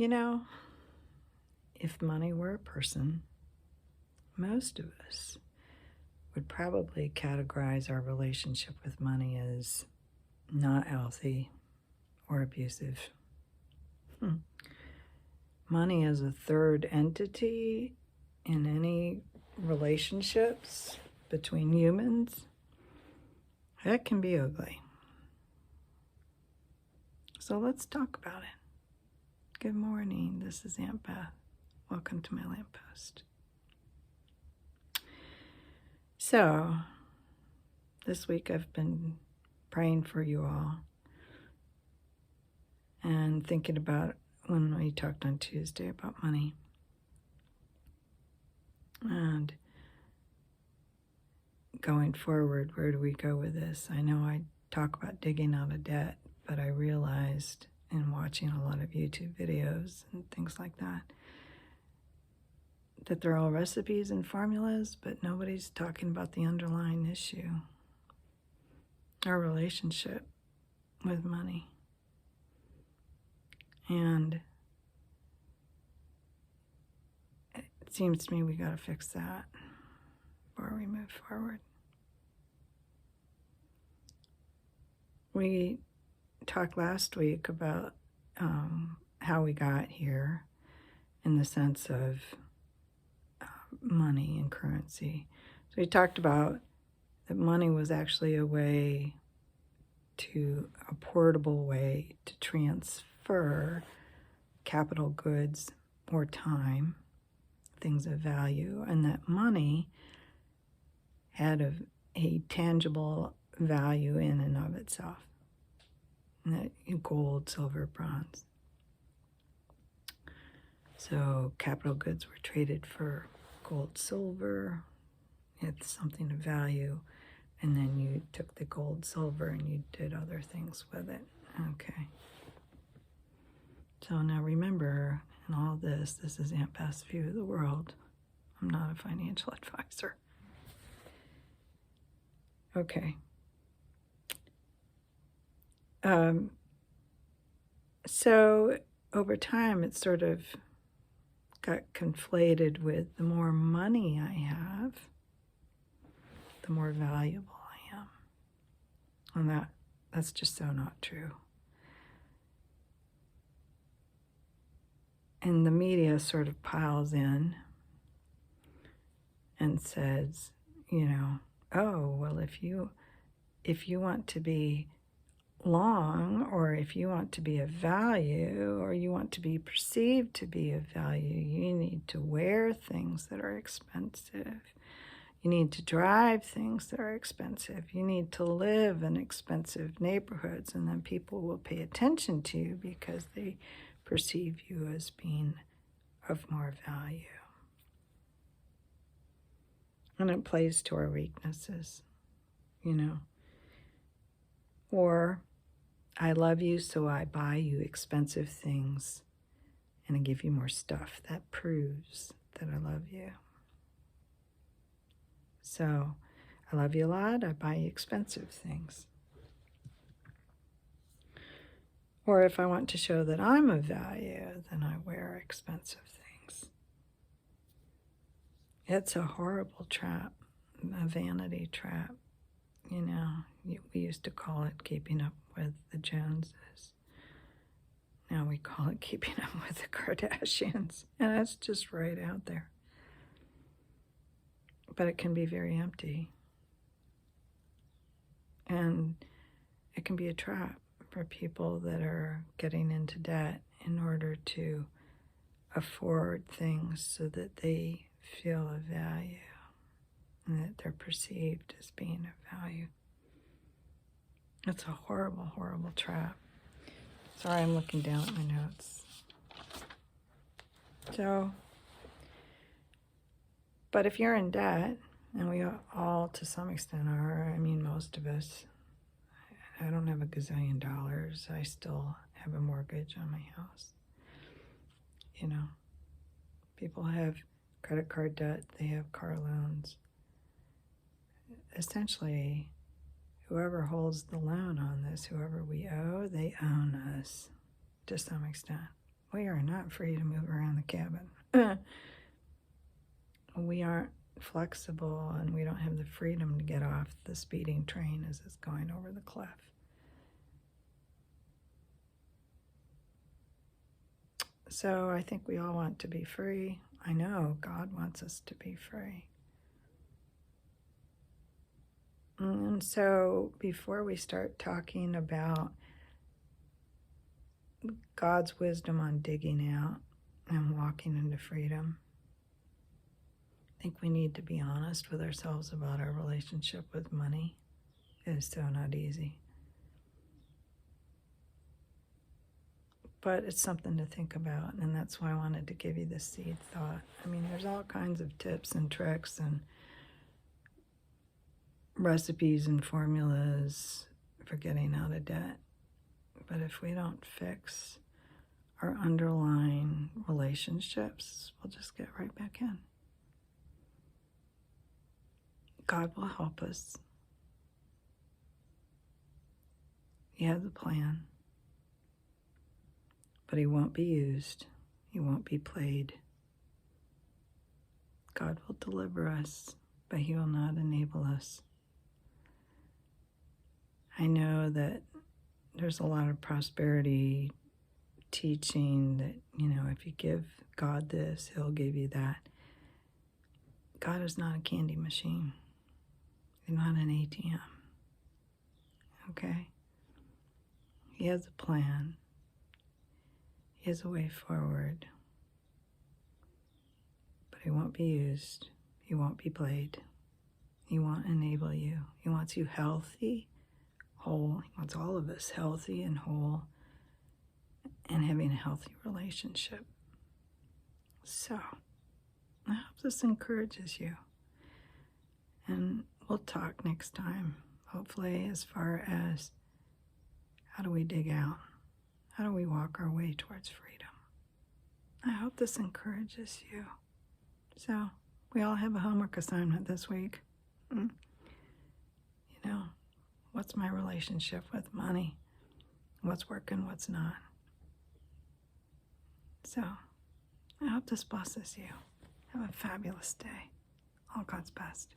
You know, if money were a person, most of us would probably categorize our relationship with money as not healthy or abusive. Money as a third entity in any relationships between humans, that can be ugly. So let's talk about it. Good morning. This is Aunt Beth. Welcome to my lamppost. So, this week I've been praying for you all and thinking about when we talked on Tuesday about money. And going forward, where do we go with this? I know I talk about digging out of debt, but I realized in watching a lot of YouTube videos and things like that, that they're all recipes and formulas, but nobody's talking about the underlying issue, our relationship with money. And it seems to me we got to fix that before we move forward. We talked last week about how we got here in the sense of money and currency. So we talked about that money was actually a portable way to transfer capital goods or time, things of value, and that money had a tangible value in and of itself. And that gold, silver, bronze. So capital goods were traded for gold, silver. It's something of value. And then you took the gold, silver, and you did other things with it. Okay. So now remember, in all this is Aunt Beth's view of the world. I'm not a financial advisor. Okay. So over time, it sort of got conflated with the more money I have, the more valuable I am. And that's just so not true. And the media sort of piles in and says, oh, well, if you want to be long, or if you want to be of value, or you want to be perceived to be of value, you need to wear things that are expensive. You need to drive things that are expensive. You need to live in expensive neighborhoods, and then people will pay attention to you because they perceive you as being of more value. And it plays to our weaknesses, Or, I love you, so I buy you expensive things and I give you more stuff. That proves that I love you. So, I love you a lot, I buy you expensive things. Or if I want to show that I'm of value, then I wear expensive things. It's a horrible trap, a vanity trap. We used to call it keeping up with the Joneses. Now we call it keeping up with the Kardashians. And that's just right out there. But it can be very empty. And it can be a trap for people that are getting into debt in order to afford things so that they feel of value and that they're perceived as being of value. It's a horrible, horrible trap. Sorry, I'm looking down at my notes. But if you're in debt, and we all to some extent are, most of us, I don't have $1 gazillion. I still have a mortgage on my house. People have credit card debt, they have car loans. Essentially, whoever holds the loan on this, whoever we owe, they own us to some extent. We are not free to move around the cabin. We aren't flexible, and we don't have the freedom to get off the speeding train as it's going over the cliff. So I think we all want to be free. I know God wants us to be free. And so before we start talking about God's wisdom on digging out and walking into freedom, I think we need to be honest with ourselves about our relationship with money. It is so not easy. But it's something to think about, and that's why I wanted to give you this seed thought. I mean, there's all kinds of tips and tricks and recipes and formulas for getting out of debt. But if we don't fix our underlying relationships, we'll just get right back in. God will help us. He has a plan. But he won't be used. He won't be played. God will deliver us, but he will not enable us. I know that there's a lot of prosperity teaching that, if you give God this, he'll give you that. God is not a candy machine. He's not an ATM. Okay? He has a plan. He has a way forward. But he won't be used. He won't be played. He won't enable you. He wants you healthy, whole. He wants all of us healthy and whole and having a healthy relationship. So, I hope this encourages you. And we'll talk next time, hopefully, as far as how do we dig out? How do we walk our way towards freedom? I hope this encourages you. So, we all have a homework assignment this week. What's my relationship with money? What's working, what's not? So, I hope this blesses you. Have a fabulous day. All God's best.